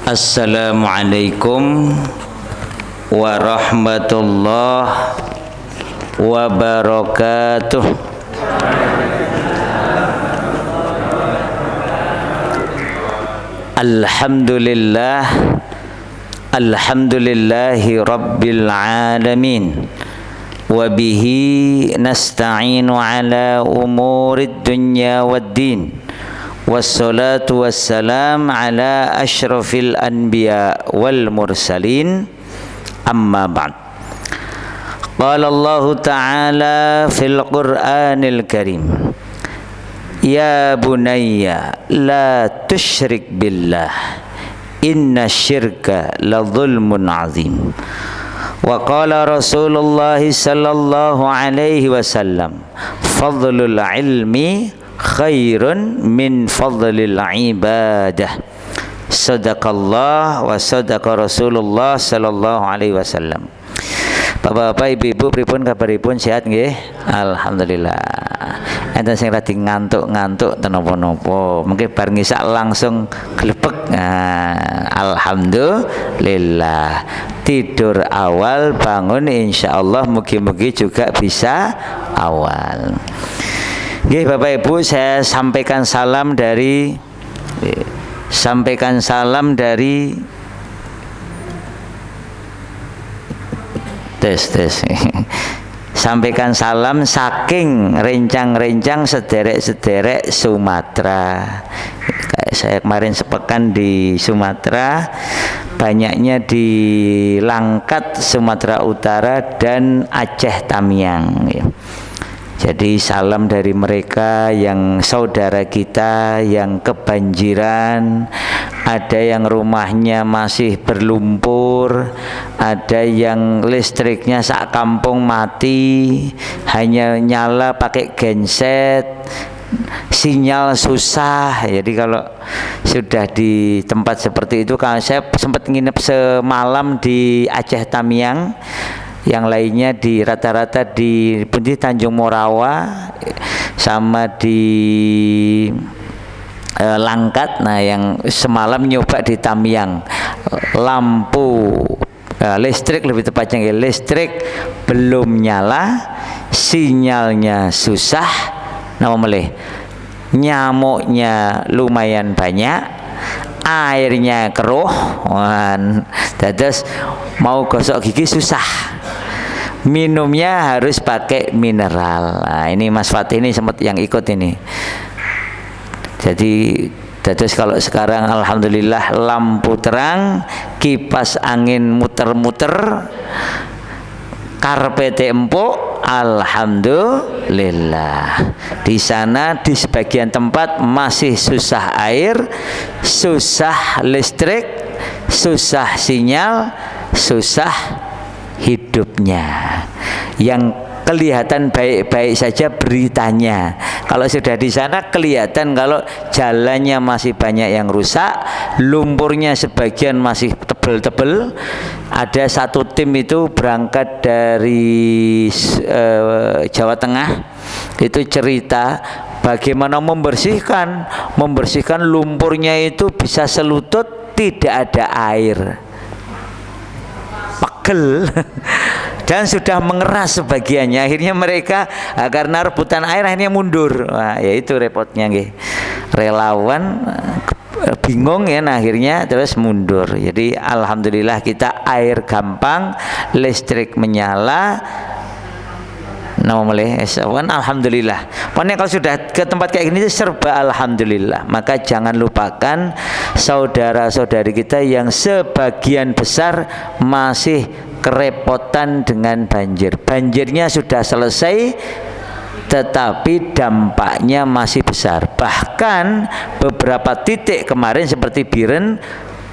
Assalamualaikum warahmatullahi wabarakatuh. Alhamdulillah, alhamdulillahi rabbil alamin. Wabihi nasta'inu ala umurid dunya waddin. Wassalatu wassalam ala ashrafil anbiya wal mursalin. Amma ba'd. Qala Allah Ta'ala fil Qur'anil Karim, ya bunayya la tusyrik billah inna syirka la zulmun azim. Wa qala Rasulullah sallallahu alaihi wasallam, fadlul ilmi khairun min fadlil ibadah. Sadaqallah wa sadaqa Rasulullah sallallahu alaihi wasallam. Bapak-bapak, ibu-ibu, pripun kabaripun, sehat nggih? Alhamdulillah. Enten sing radi ngantuk-ngantuk tenopo-nopo. Mungkin bar ngisak langsung glepek. Nah, alhamdulillah. Tidur awal, bangun insyaallah mugi-mugi juga bisa awal. Nggih Bapak Ibu, saya sampaikan salam dari sampaikan salam saking rencang-rencang sederek-sederek Sumatera. Kayak saya kemarin sepekan di Sumatera, banyaknya di Langkat, Sumatera Utara dan Aceh Tamiang. Jadi salam dari mereka yang saudara kita yang kebanjiran, ada yang rumahnya masih berlumpur, ada yang listriknya sak kampung mati, hanya nyala pakai genset, sinyal susah. Jadi kalau sudah di tempat seperti itu, kalau saya sempat nginep semalam di Aceh Tamiang, yang lainnya di rata-rata di Tanjung Morawa sama di Langkat. Nah, yang semalam nyoba di Tamiang, lampu listrik, lebih tepatnya listrik belum nyala, sinyalnya susah, nyamuknya lumayan banyak, airnya keruh, dados mau gosok gigi susah, minumnya harus pakai mineral. Nah, ini Mas Fatih ini sempat yang ikut ini. Jadi terus kalau sekarang alhamdulillah lampu terang, kipas angin muter-muter, karpet empuk, alhamdulillah. Di sana di sebagian tempat masih susah air, susah listrik, susah sinyal, susah hidupnya. Yang kelihatan baik-baik saja beritanya. Kalau sudah di sana kelihatan kalau jalannya masih banyak yang rusak, lumpurnya sebagian masih tebel-tebel. Ada satu tim itu berangkat dari Jawa Tengah, itu cerita bagaimana membersihkan lumpurnya itu bisa selutut, tidak ada air, pegel. Dan sudah mengeras sebagiannya, akhirnya mereka karena rebutan air akhirnya mundur. Wah, ya itu repotnya nggih. Relawan bingung ya, nah akhirnya terus mundur. Jadi alhamdulillah kita air gampang, listrik menyala. Alhamdulillah. Pokoknya kalau sudah ke tempat kayak gini serba alhamdulillah. Maka jangan lupakan saudara-saudari kita yang sebagian besar masih kerepotan dengan banjir. Banjirnya sudah selesai, tetapi dampaknya masih besar. Bahkan beberapa titik kemarin seperti Biren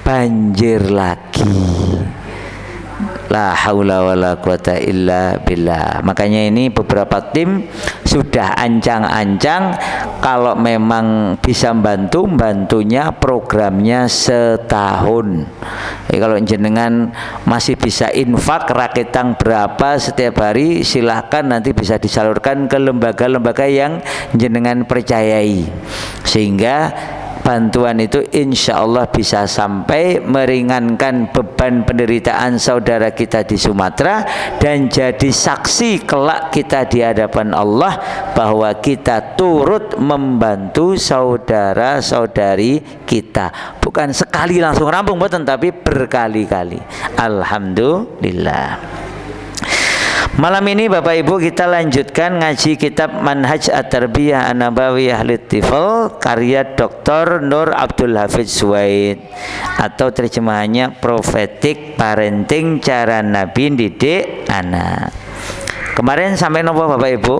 banjir lagi. La haula wala quwata illa billah. Makanya ini beberapa tim sudah ancang-ancang kalau memang bisa bantunya programnya setahun. Kalau jenengan masih bisa infak rakitan berapa setiap hari, silahkan nanti bisa disalurkan ke lembaga-lembaga yang jenengan percayai, sehingga bantuan itu insya Allah bisa sampai meringankan beban penderitaan saudara kita di Sumatera dan jadi saksi kelak kita di hadapan Allah bahwa kita turut membantu saudara-saudari kita, bukan sekali langsung rampung boten, tapi berkali-kali. Alhamdulillah. Malam ini Bapak Ibu kita lanjutkan ngaji kitab Manhaj At-Tarbiyah An-Nabawiyah Lit-Tifl karya Dr. Nur Abdul Hafiz Suwaid, atau terjemahannya Prophetic Parenting, cara Nabi didik anak. Kemarin sampai nopo Bapak Ibu?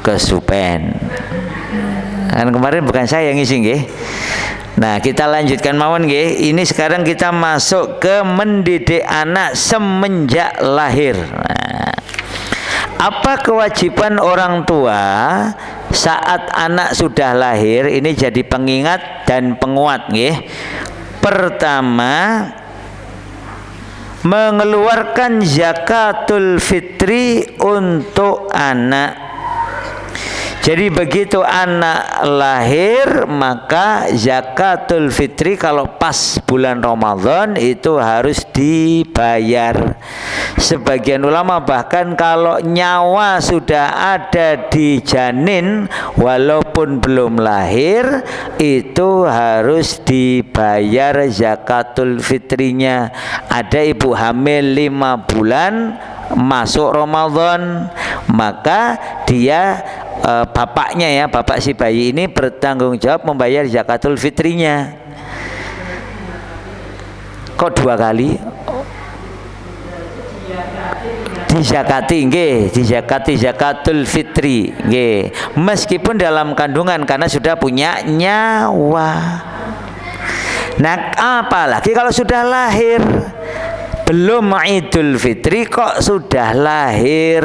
Kesupen. Kan kemarin bukan saya yang ngisi nggih. Nah, kita lanjutkan mawon nggih. Ini sekarang kita masuk ke mendidik anak semenjak lahir. Nah, apa kewajiban orang tua saat anak sudah lahir? Ini jadi pengingat dan penguat nggih. Pertama, mengeluarkan zakatul fitri untuk anak. Jadi begitu anak lahir maka zakatul fitri kalau pas bulan Ramadan itu harus dibayar. Sebagian ulama bahkan kalau nyawa sudah ada di janin walaupun belum lahir itu harus dibayar zakatul fitrinya. Ada ibu hamil 5 bulan masuk Ramadan, maka dia bapaknya ya, bapak si bayi ini bertanggung jawab membayar zakatul fitrinya. Kok 2 kali? Dizakati nggih, dizakati zakatul fitri nggih. Meskipun dalam kandungan karena sudah punya nyawa. Nah, apalagi kalau sudah lahir. Belum Idul Fitri kok sudah lahir.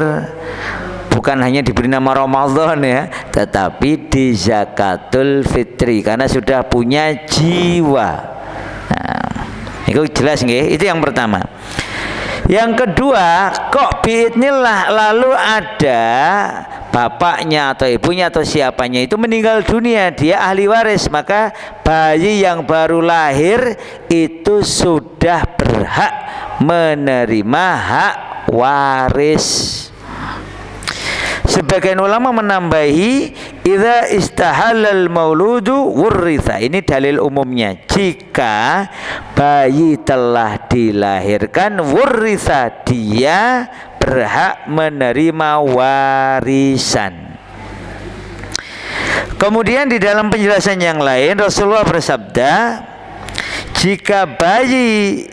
Bukan hanya diberi nama Ramadan ya, tetapi di zakatul fitri karena sudah punya jiwa. Nah, itu jelas nggih? Itu yang pertama. Yang kedua, kok biidnillah lalu ada bapaknya atau ibunya atau siapanya itu meninggal dunia, dia ahli waris, maka bayi yang baru lahir itu sudah berhak menerima hak waris. Sebagian ulama menambahi idza istahalal mauludu wurritha. Ini dalil umumnya. Jika bayi telah dilahirkan wurritha, dia berhak menerima warisan. Kemudian di dalam penjelasan yang lain Rasulullah bersabda, jika bayi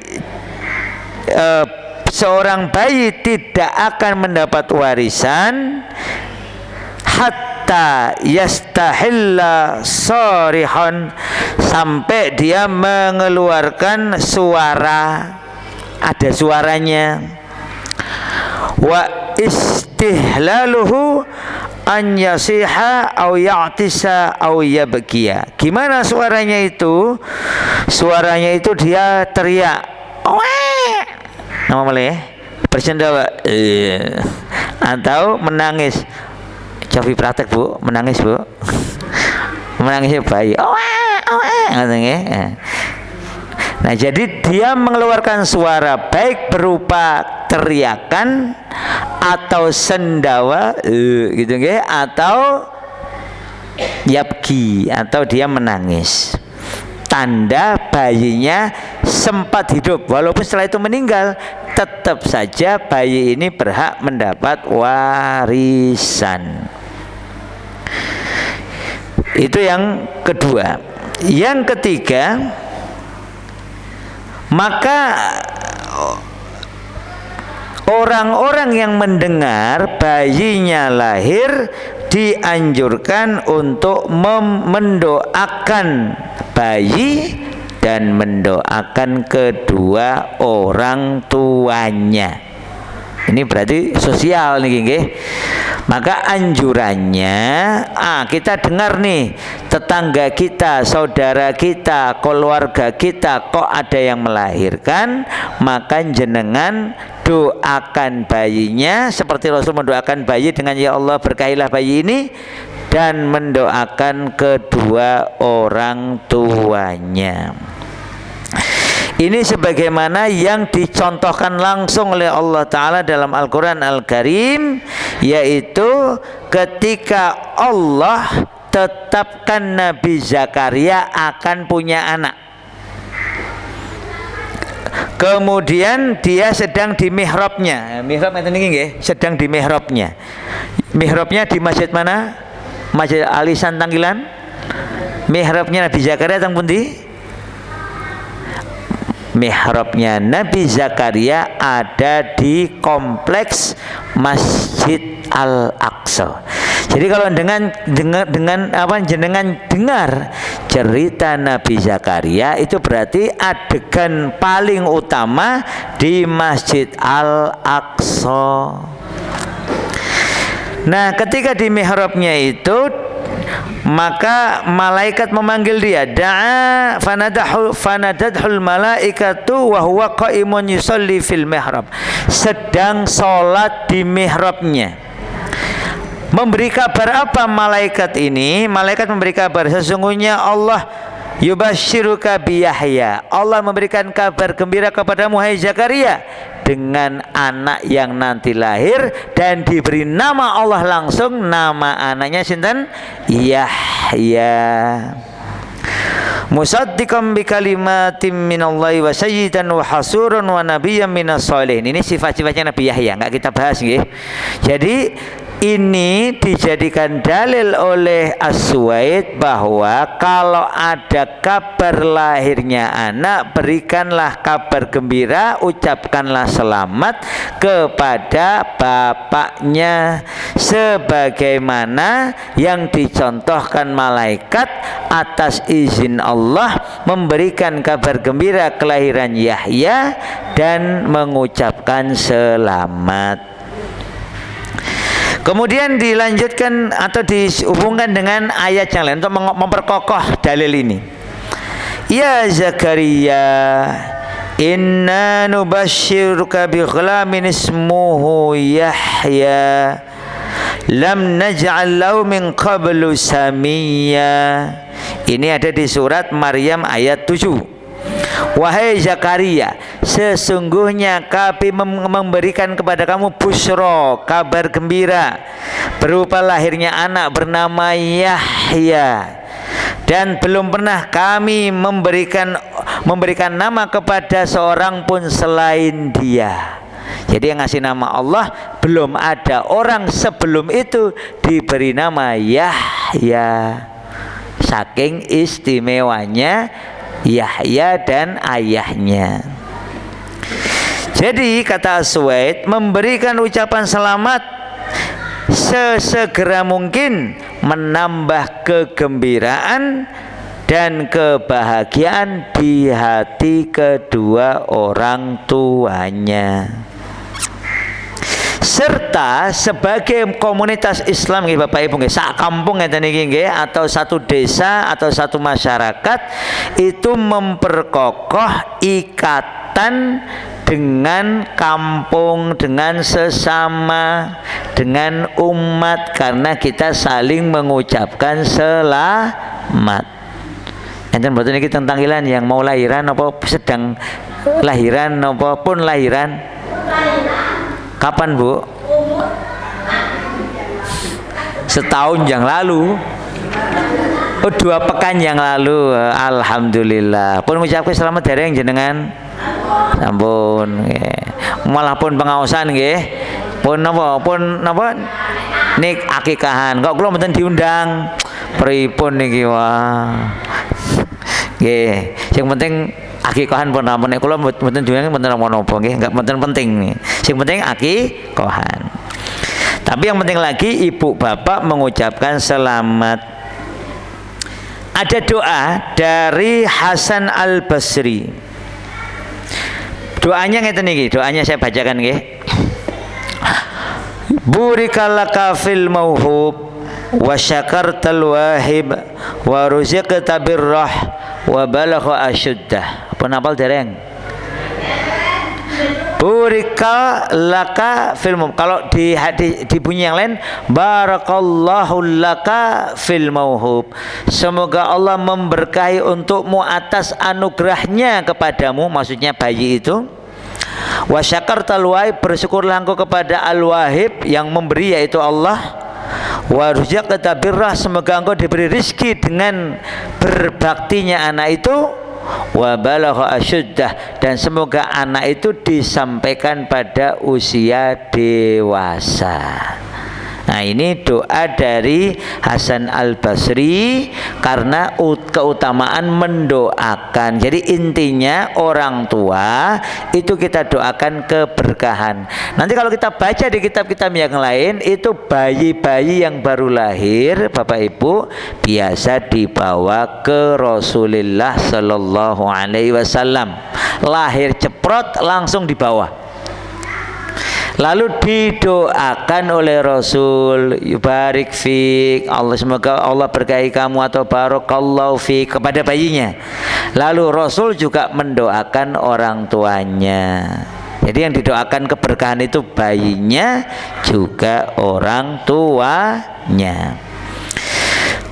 seorang bayi tidak akan mendapat warisan hatta yastahilla sarihan, sampai dia mengeluarkan suara, ada suaranya. Wa istihlaluhu an yasiha au ya'tisa au yabkiya. Gimana suaranya itu? Suaranya itu dia teriak, nama boleh bersendawa, atau menangis. Cobi praktek Bu, menangis Bu. Menangisnya bayi. Nah, jadi dia mengeluarkan suara baik berupa teriakan atau sendawa, gitu nggih, atau yabki, atau dia menangis. Tanda bayinya sempat hidup, walaupun setelah itu meninggal, tetap saja bayi ini berhak mendapat warisan. Itu yang kedua. Yang ketiga, maka orang-orang yang mendengar bayinya lahir dianjurkan untuk mendoakan bayi dan mendoakan kedua orang tuanya. Ini berarti sosial nih nggih. Maka anjurannya, kita dengar nih, tetangga kita, saudara kita, keluarga kita kok ada yang melahirkan, maka jenengan doakan bayinya seperti Rasul mendoakan bayi dengan ya Allah berkahilah bayi ini, dan mendoakan kedua orang tuanya. Ini sebagaimana yang dicontohkan langsung oleh Allah Ta'ala dalam Al-Quran Al-Karim, yaitu ketika Allah tetapkan Nabi Zakaria akan punya anak. Kemudian dia sedang di mihrabnya. Mihrab itu nggih, sedang di mihrabnya. Mihrabnya di masjid mana? Masjid Alisan Tanggilan. Mihrabnya Nabi Zakaria teng pundi? Mihrabnya Nabi Zakaria ada di kompleks Masjid Al-Aqsa. Jadi kalau dengan jenengan dengar cerita Nabi Zakaria, itu berarti adegan paling utama di Masjid Al-Aqsa. Nah, ketika di mihrabnya itu, maka malaikat memanggil dia, da'a fanadathul malaikatu wa huwa qaimun yusalli fil mihrab, sedang sholat di mihrabnya. Memberi kabar apa malaikat ini? Malaikat memberi kabar, sesungguhnya Allah yubasyiruka bi Yahya, Allah memberikan kabar gembira kepadamu hai Zakaria dengan anak yang nanti lahir, dan diberi nama Allah langsung, nama anaknya sinten? Yahya. Musaddiqan bi kalimatin minallahi wa sayyidan wa hasurun wa nabiyyan minas sholihin. Ini sifat-sifatnya Nabi Yahya, enggak kita bahas nggih. Jadi ini dijadikan dalil oleh As-Suwaid bahwa kalau ada kabar lahirnya anak, berikanlah kabar gembira, ucapkanlah selamat kepada bapaknya, sebagaimana yang dicontohkan malaikat atas izin Allah memberikan kabar gembira kelahiran Yahya dan mengucapkan selamat. Kemudian dilanjutkan atau dihubungkan dengan ayat yang lain untuk memperkokoh dalil ini. Ya Zakaria, inna nubasyiruka bi ghulamin ismuhu Yahya lam naj'al lahu min qablu samiyya. Ini ada di surat Maryam ayat 7. Wahai Zakaria, sesungguhnya kami memberikan kepada kamu busro, kabar gembira, berupa lahirnya anak bernama Yahya, dan belum pernah kami memberikan nama kepada seorang pun selain dia. Jadi yang ngasih nama Allah, belum ada orang sebelum itu diberi nama Yahya. Saking istimewanya Yahya dan ayahnya. Jadi kata As-Suwaid, memberikan ucapan selamat sesegera mungkin menambah kegembiraan dan kebahagiaan di hati kedua orang tuanya. Serta sebagai komunitas Islam nggih Bapak Ibu nggih, sak kampung ngeten iki nggih, atau satu desa atau satu masyarakat itu memperkokoh ikatan dengan kampung, dengan sesama, dengan umat, karena kita saling mengucapkan selamat. Enten mboten iki tentang ilan yang mau lahiran apa sedang lahiran apa pun lahiran? Kapan Bu? Setahun yang lalu. Oh, 2 pekan yang lalu. Alhamdulillah. Pun ngucapke selamat dereng jenengan. Sampun nggih. Malah pun pengaosan nggih. Pun napa? Nik akikahan. Kok kula mboten diundang. Pripun niki wah. Nggih. Sing penting akikahan pun ampun, nek kula mboten diundang mboten napa-napa nggih, enggak mboten penting nih. Sing penting akikahan. Tapi yang penting lagi ibu bapak mengucapkan selamat. Ada doa dari Hasan Al-Basri. Doanya ngeten niki, doanya saya bacakan nggih. Burikalaka fil mauhub wa syakartal wahib wa ruziqta birrah wa balagha asyuddah. Pun hafal dereng? Burika laka filmum. Kalau di bunyi yang lain, barakallahu laka fil mauhub. Semoga Allah memberkahi untukmu atas anugerahnya kepadamu, maksudnya bayi itu. Wa syakartal wahib, bersyukurlah engkau kepada al-wahib yang memberi, yaitu Allah. Wa ruzaqta birrah, semoga engkau diberi rizki dengan berbaktinya anak itu. Wa balagha asyuddah, dan semoga anak itu disampaikan pada usia dewasa. Nah, ini doa dari Hasan Al-Basri karena keutamaan mendoakan. Jadi intinya orang tua itu kita doakan keberkahan. Nanti kalau kita baca di kitab-kitab yang lain, itu bayi-bayi yang baru lahir, Bapak Ibu, biasa dibawa ke Rasulullah Sallallahu Alaihi Wasallam. Lahir ceprot langsung dibawa. Lalu didoakan oleh Rasul, yubarik fik, Allah, semoga Allah berkahi kamu, atau barakallahu fik, kepada bayinya. Lalu Rasul juga mendoakan orang tuanya. Jadi yang didoakan keberkahan itu bayinya juga orang tuanya.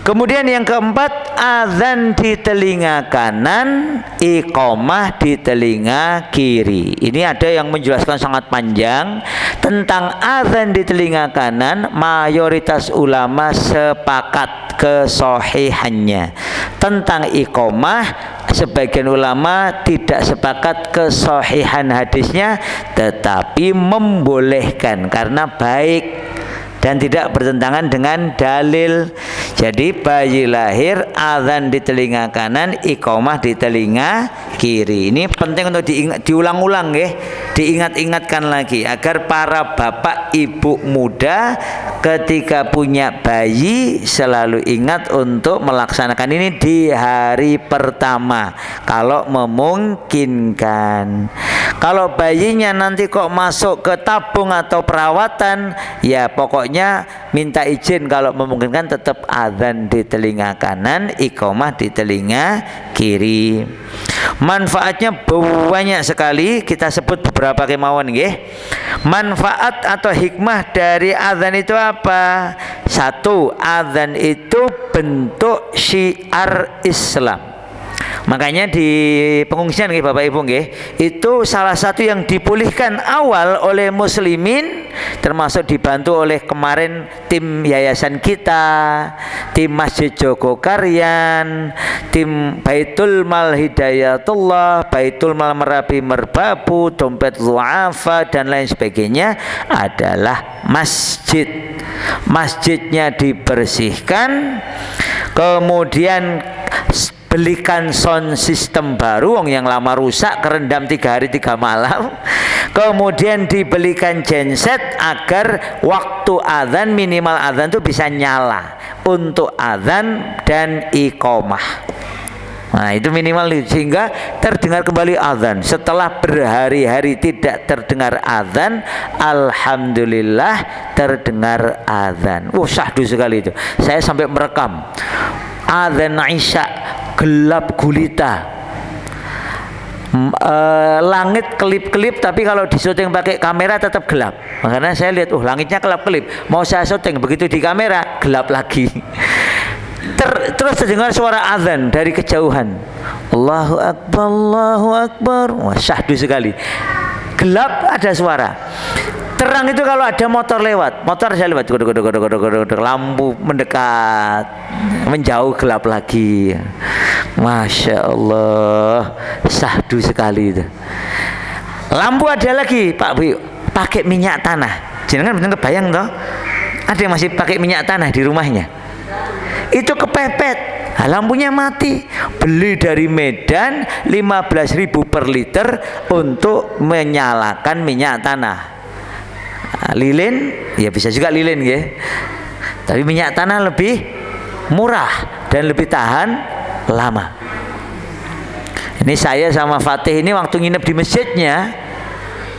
Kemudian yang keempat, azan di telinga kanan, iqamah di telinga kiri. Ini ada yang menjelaskan sangat panjang tentang azan di telinga kanan. Mayoritas ulama sepakat kesohihannya. Tentang iqamah, sebagian ulama tidak sepakat kesohihan hadisnya, tetapi membolehkan karena baik dan tidak bertentangan dengan dalil. Jadi bayi lahir, azan di telinga kanan, iqamah di telinga kiri. Ini penting untuk diulang-ulang ya, diingat-ingatkan lagi agar para bapak ibu muda ketika punya bayi selalu ingat untuk melaksanakan ini di hari pertama kalau memungkinkan. Kalau bayinya nanti kok masuk ke tabung atau perawatan, ya pokoknya minta izin, kalau memungkinkan tetap azan di telinga kanan, iqamah di telinga kiri. Manfaatnya banyak sekali, kita sebut beberapa kemauan nggih. Manfaat atau hikmah dari azan itu apa? Satu, azan itu bentuk syiar Islam. Makanya di pengungsian nggih Bapak Ibu nggih, itu salah satu yang dipulihkan awal oleh muslimin, termasuk dibantu oleh kemarin tim yayasan kita, tim Masjid Jogokaryan, tim Baitul Mal Hidayatullah, Baitul Mal Merapi Merbabu, Dompet Zu'afa dan lain sebagainya, adalah masjid. Masjidnya dibersihkan, kemudian belikan sound system baru, yang lama rusak, kerendam 3 hari 3 malam. Kemudian dibelikan genset agar waktu azan, minimal azan itu bisa nyala untuk azan dan iqamah. Nah itu minimal, sehingga terdengar kembali azan. Setelah berhari-hari tidak terdengar azan, alhamdulillah terdengar azan. Syahdu sekali itu. Saya sampai merekam azan Isya, gelap gulita, langit kelip-kelip, tapi kalau disyuting pakai kamera tetap gelap. Makanya saya lihat, langitnya kelap-kelip. Mau saya syuting, begitu di kamera gelap lagi. Terus terdengar suara azan dari kejauhan. Allahu Akbar, Allahu Akbar. Wah, syahdu sekali. Gelap ada suara. Terang itu kalau ada motor lewat, motor saya lewat, lampu mendekat, menjauh, gelap lagi. Masya Allah, syahdu sekali itu. Lampu ada lagi, Pak Bu, pakai minyak tanah. Jangan benar kebayang toh? Ada yang masih pakai minyak tanah di rumahnya. Itu kepepet, lampunya mati. Beli dari Medan 15.000 per liter untuk menyalakan minyak tanah. Lilin, ya bisa juga lilin ya. Tapi minyak tanah lebih murah dan lebih tahan lama. Ini saya sama Fatih ini waktu nginep di masjidnya,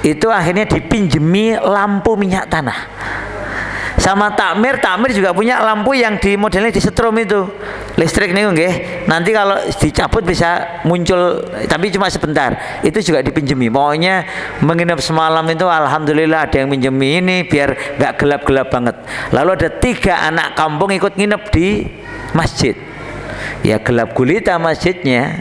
itu akhirnya dipinjemi lampu minyak tanah. Sama takmir juga punya lampu yang di modelnya disetrum itu. Listrik nih nggih. Nanti kalau dicabut bisa muncul tapi cuma sebentar. Itu juga dipinjemi. Pokoknya menginap semalam itu alhamdulillah ada yang minjemi ini biar nggak gelap-gelap banget. Lalu ada 3 anak kampung ikut nginep di masjid. Ya gelap gulita masjidnya.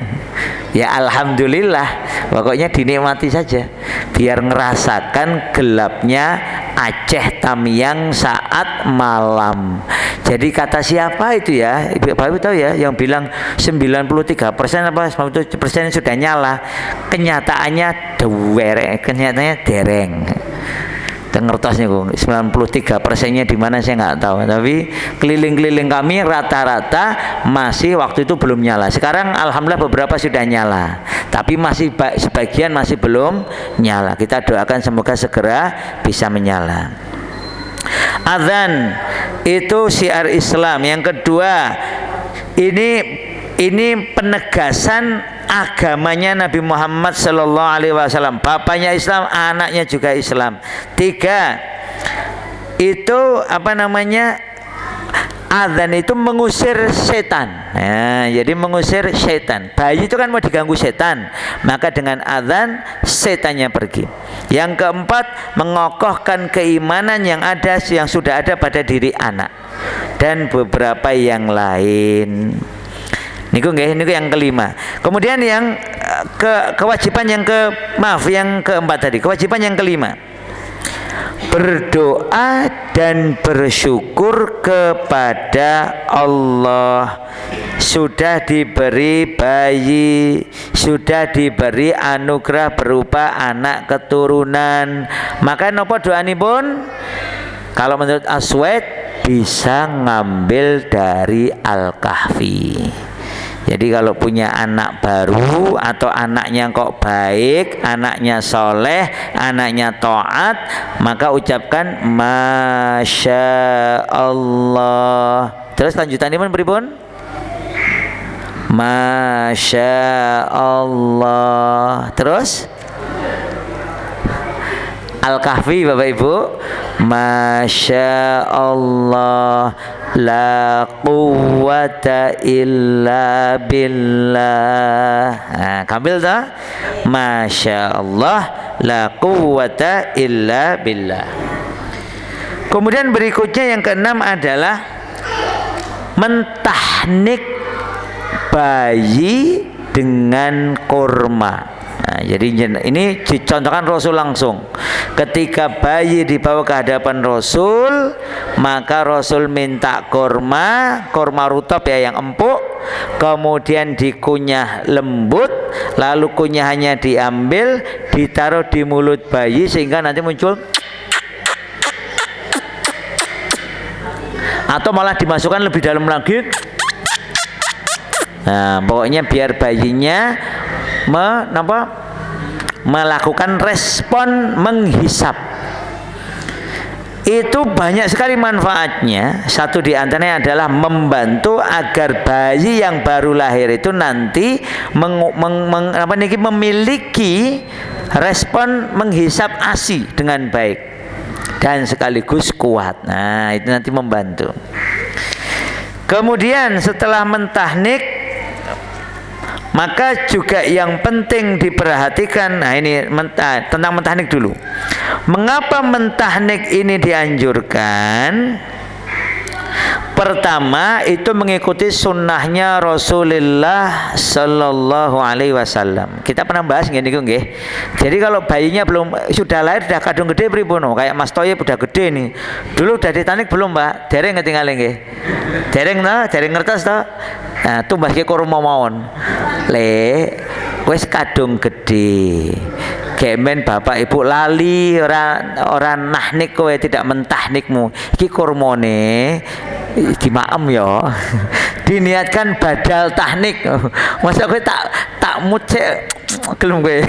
Ya alhamdulillah, pokoknya dinikmati saja biar ngerasakan gelapnya Aceh Tamiang saat malam. Jadi kata siapa itu ya, Ibu tahu ya, yang bilang 93% apa 97% sudah nyala, kenyataannya kenyataannya dereng. Ngertosnya 93%-nya di mana saya nggak tahu, tapi keliling-keliling kami rata-rata masih waktu itu belum nyala. Sekarang alhamdulillah beberapa sudah nyala, tapi masih sebagian masih belum nyala. Kita doakan semoga segera bisa menyala. Adzan itu syiar Islam. Yang kedua, ini penegasan agamanya Nabi Muhammad Sallallahu Alaihi Wasallam. Bapaknya Islam, anaknya juga Islam. 3, itu apa namanya? Adzan itu mengusir setan. Nah, jadi mengusir setan. Bayi itu kan mau diganggu setan, maka dengan adzan setannya pergi. Yang keempat, mengokohkan keimanan yang sudah ada pada diri anak dan beberapa yang lain. Niku yang kelima. Kemudian yang kewajiban yang keempat tadi. Kewajiban yang kelima, berdoa dan bersyukur kepada Allah. Sudah diberi bayi, sudah diberi anugerah berupa anak keturunan. Maka napa doanipun? Kalau menurut Aswad bisa ngambil dari Al-Kahfi. Jadi kalau punya anak baru atau anaknya kok baik, anaknya soleh, anaknya taat, maka ucapkan Masya Allah. Terus lanjutannya pun pripun? Masya Allah. Terus Al-Kahfi Bapak Ibu. Masya Allah, la quwwata illa billah. Nah, kambil tak? Masya Allah, la quwwata illa billah. Kemudian berikutnya yang keenam adalah mentahnik bayi dengan kurma. Nah, jadi ini dicontohkan Rasul langsung. Ketika bayi dibawa ke hadapan Rasul, maka Rasul minta kurma rutop ya yang empuk, kemudian dikunyah lembut, lalu kunyahannya diambil, ditaruh di mulut bayi sehingga nanti muncul, atau malah dimasukkan lebih dalam lagi. Nah, pokoknya biar bayinya melakukan respon menghisap. Itu banyak sekali manfaatnya. Satu di antaranya adalah membantu agar bayi yang baru lahir itu nanti memiliki respon menghisap ASI dengan baik dan sekaligus kuat. Nah, itu nanti membantu. Kemudian setelah mentahnik, maka juga yang penting diperhatikan. Nah, ini tentang mentahnik dulu. Mengapa mentahnik ini dianjurkan? Pertama, itu mengikuti sunnahnya Rasulullah Sallallahu Alaihi Wasallam. Kita pernah bahas gini nggih. Jadi kalau bayinya belum sudah lahir, sudah kadung gede pripun? Kayak Mas Toyib udah gede nih. Dulu udah ditanik belum, Mbak? Dereng ketinggalan nggih. Dereng ngertos toh? Nah, tumbas ke kurma mawon. Wis kadung gede. Gemen bapak ibu lali orang nahnik kowe tidak mentahnikmu. Iki kurmone dimaem ya. Diniatkan badal tahnik. Masa kowe tak mucek gelem kowe.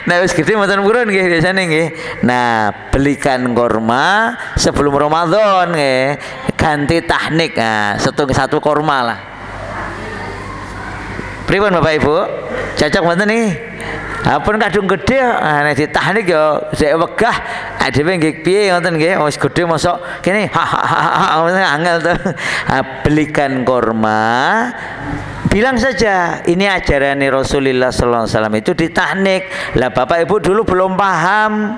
Nah wis gede mboten purun nggih biasane nggih. Nah, belikan kurma sebelum Ramadan nggih. Ganti tahnik. Nah, satu kurma lah. Pripun Bapak Ibu? Cocok mboten nih? Apun kadung gede nek ditahnik ya sik wegah Adewe nggih piye ngoten nggih, wis gedhe mosok kene angel to. Belikan kurma, bilang saja ini ajaran Rasulullah sallallahu alaihi wasallam itu ditahnik. Lah bapak ibu dulu belum paham,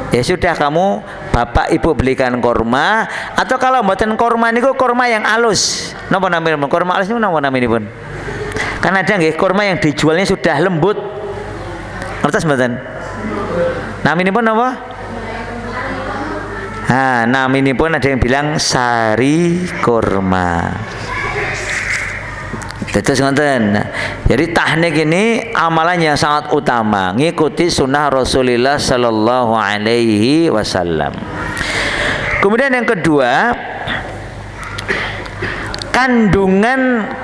ya sudah kamu bapak ibu belikan kurma, atau kalau mboten kurma niku kurma yang halus. Napa namanya kurma halus niku napa naminipun? Kan ada nggih kurma yang dijualnya sudah lembut. Ngertos mboten? Naminipun napa? Naminipun ada yang bilang sari kurma. Terus ngoten. Jadi tahnik ini amalan yang sangat utama, ngikuti sunnah Rasulullah sallallahu alaihi wasallam. Kemudian yang kedua, kandungan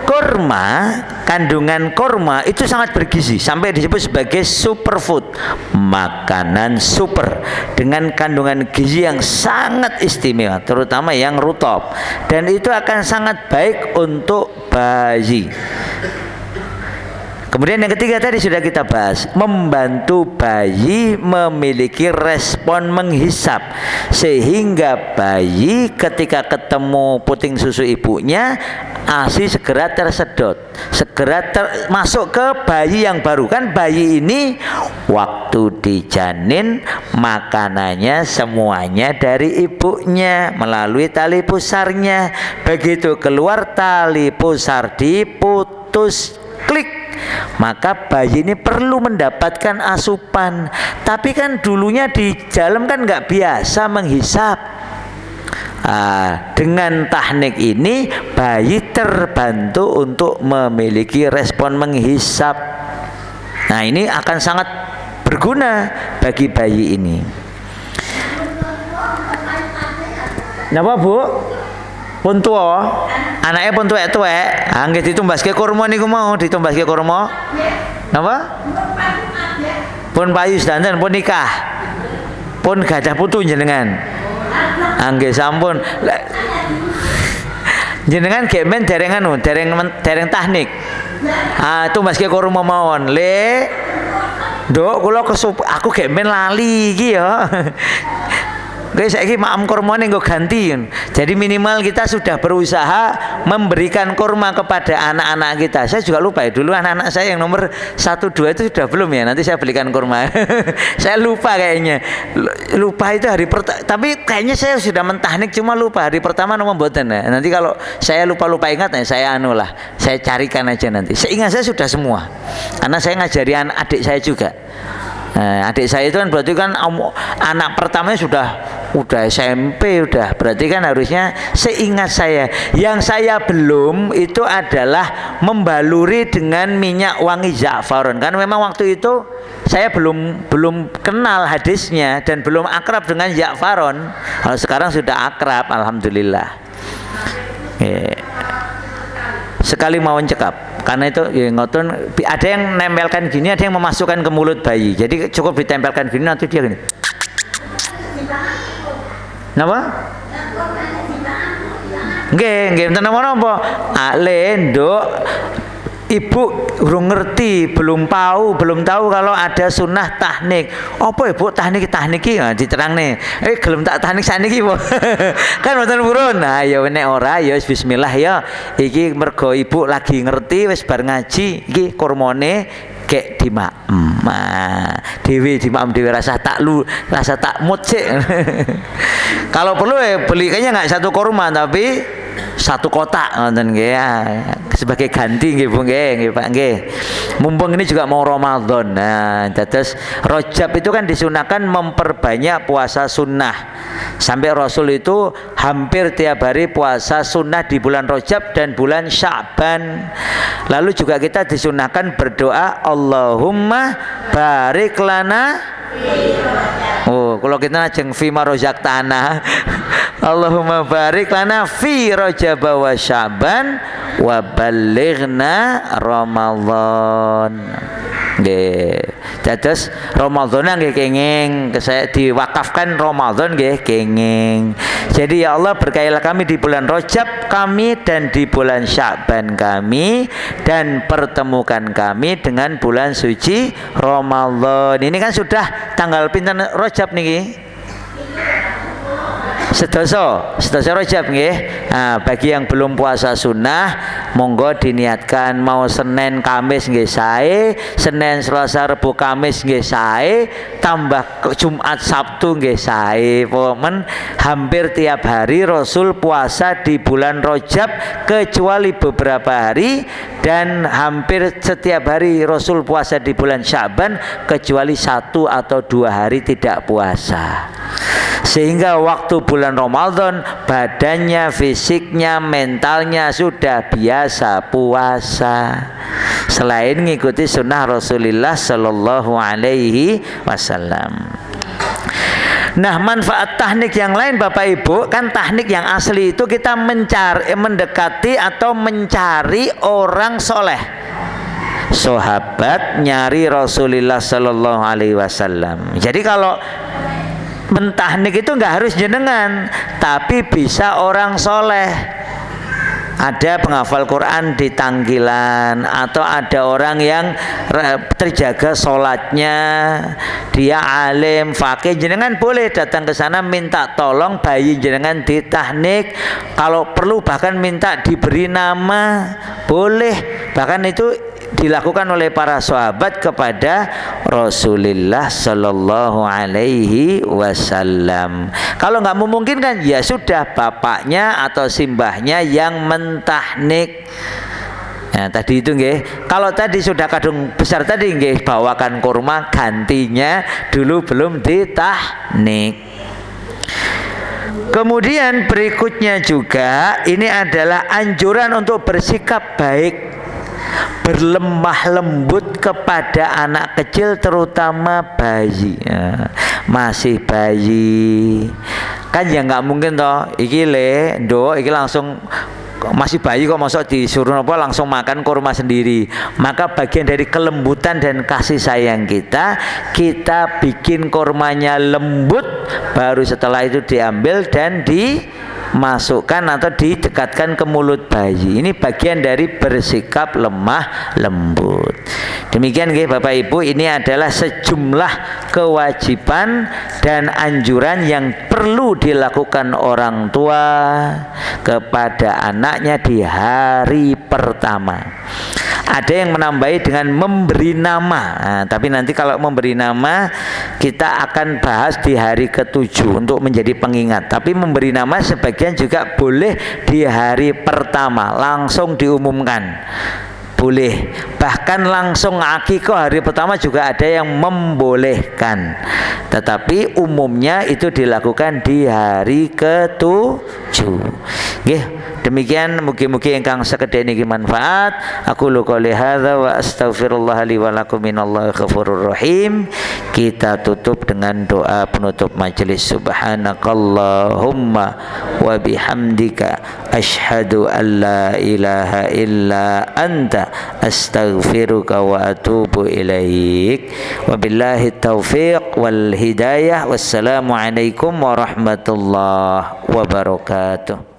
kurma itu sangat bergizi sampai disebut sebagai superfood, makanan super dengan kandungan gizi yang sangat istimewa, terutama yang rutop, dan itu akan sangat baik untuk bayi. Kemudian yang ketiga tadi sudah kita bahas, membantu bayi memiliki respon menghisap, sehingga bayi ketika ketemu puting susu ibunya ASI segera tersedot, segera masuk ke bayi yang baru. Kan bayi ini waktu dijanin makanannya semuanya dari ibunya melalui tali pusarnya. Begitu keluar tali pusar diputus, klik, maka bayi ini perlu mendapatkan asupan. Tapi kan dulunya di dalam kan nggak biasa menghisap. Dengan teknik ini bayi terbantu untuk memiliki respon menghisap. Nah, ini akan sangat berguna bagi bayi ini. Napa Bu? Pun tua, anaknya pun tuwek-tuwek. Nggih ditumbaske kurma niku mau, ditumbaske kurma. Napa? Pun payu sedanten, pun nikah. Pun gadah putu jenengan. Nggih sampun. Jenengan gek men dereng anu, dereng teknik. Tumbaske kurma mawon. Nduk kula aku gek men lali iki ya. Guys, saiki maam kurma nggo ganti. Jadi minimal kita sudah berusaha memberikan kurma kepada anak-anak kita. Saya juga lupa ya, dulu anak-anak saya yang nomor 1, 2 itu sudah belum ya. Nanti saya belikan kurma. Saya lupa kayaknya. Lupa itu hari pertama. Tapi kayaknya saya sudah mentahnik, cuma lupa hari pertama nomor mboten ya. Nanti kalau saya lupa ingat ya, saya saya carikan aja nanti. Seingat saya sudah semua. Karena saya ngajari adik saya juga. Adik saya itu kan berarti kan anak pertamanya sudah SMP, berarti kan harusnya seingat saya. Yang saya belum itu adalah membaluri dengan minyak wangi za'faron. Kan memang waktu itu saya belum kenal hadisnya dan belum akrab dengan za'faron. Kalau sekarang sudah akrab, alhamdulillah. Sekali mau cekap. Karena itu ya ngoten, ada yang nempelkan gini, ada yang memasukkan ke mulut bayi. Jadi cukup ditempelkan gini, nanti dia gini. Napa? Nggih, enten napa-napa. Nduk, ibu urung ngerti, belum tahu kalau ada sunnah tahnik. Apa ibu tahnik iki? Diterangne. Gelem tak tahnik saniki po. Kan mboten purun. Nah, ya nek ora ya bismillah ya. Iki mergo ibu lagi ngerti wis bar ngaji, iki kurmane kek dimaem. Dewe dimaem dhewe rasa tak mut sik. Kalau perlu beli kayaknya enggak satu kurma tapi satu kotak ngoten nggih ya. Sebagai ganti nggih Bu nggih Pak nggih. Mumpung ini juga mau Ramadan. Nah, terus Rajab itu kan disunahkan memperbanyak puasa sunnah. Sampai Rasul itu hampir tiap hari puasa sunnah di bulan Rajab dan bulan Sya'ban. Lalu juga kita disunahkan berdoa Allahumma barik lana. Kalau kita ajeng fima rozaktana. Allahumma barik lana fi Rajab wa Sya'ban wa ballighna Ramadan. Nggih. Dados Ramadan nggih kenging, saya diwakafkan Ramadan nggih kenging. Jadi ya Allah berkahilah kami di bulan Rajab kami dan di bulan Sya'ban kami, dan pertemukan kami dengan bulan suci Ramadan. Ini kan sudah tanggal pinten Rajab niki? Sedoso Rajab nggih. Nah, bagi yang belum puasa sunnah, monggo diniatkan mau Senin Kamis nggih sae, Senin Selasa Rabu Kamis nggih sae, tambah Jumat Sabtu nggih sae. Pokoke hampir tiap hari Rasul puasa di bulan Rajab kecuali beberapa hari, dan hampir setiap hari Rasul puasa di bulan Sya'ban kecuali 1 atau 2 hari tidak puasa. Sehingga waktu bulan Ramadan badannya, fisiknya, mentalnya sudah biasa puasa, selain ngikuti sunnah Rasulullah Sallallahu Alaihi Wasallam. Nah, manfaat tahnik yang lain Bapak Ibu, kan tahnik yang asli itu kita mendekati atau mencari orang soleh, sahabat nyari Rasulullah Sallallahu Alaihi Wasallam. Jadi kalau mentahnik itu nggak harus jenengan, tapi bisa orang soleh. Ada penghafal Quran di Tanggilan, atau ada orang yang terjaga sholatnya, dia alim, fakih, jenengan boleh datang ke sana minta tolong bayi jenengan ditahnik. Kalau perlu bahkan minta diberi nama, boleh. Bahkan itu dilakukan oleh para sahabat kepada Rasulullah Sallallahu Alaihi Wasallam. Kalau nggak memungkinkan, ya sudah bapaknya atau simbahnya yang mentahnik. Nah, tadi itu nggih. Kalau tadi sudah kadung besar tadi nggih, bawakan kurma, gantinya dulu belum ditahnik. Kemudian berikutnya juga ini adalah anjuran untuk bersikap baik, berlemah lembut kepada anak kecil, terutama bayi. Ya, masih bayi kan ya nggak mungkin toh iki le ndo iki langsung masih bayi kok masuk disuruh apa langsung makan kurma sendiri. Maka bagian dari kelembutan dan kasih sayang kita bikin kurmanya lembut, baru setelah itu diambil dan dimasukkan atau didekatkan ke mulut bayi. Ini bagian dari bersikap lemah lembut. Demikian nggih Bapak Ibu, ini adalah sejumlah kewajiban dan anjuran yang perlu dilakukan orang tua kepada anaknya di hari pertama. Ada yang menambahi dengan memberi nama. Nah, tapi nanti kalau memberi nama kita akan bahas di hari ke-7 untuk menjadi pengingat. Tapi memberi nama sebagian juga boleh di hari pertama, langsung diumumkan. Boleh, bahkan langsung akikah hari pertama juga ada yang membolehkan, tetapi umumnya itu dilakukan di hari ke-7. Nggih, demikian mugi-mugi ingkang sekedhik niki manfaat. Aku qouli hadza wa astaghfirullah li wa lakum minallahi ghafurur rahim. Kita tutup dengan doa penutup majelis. Subhanakallahumma wa bihamdika asyhadu an la ilaha illa anta astaghfiruka wa atubu ilaik. Wabillahi taufiq wal hidayah. Wassalamu alaikum warahmatullahi wabarakatuh.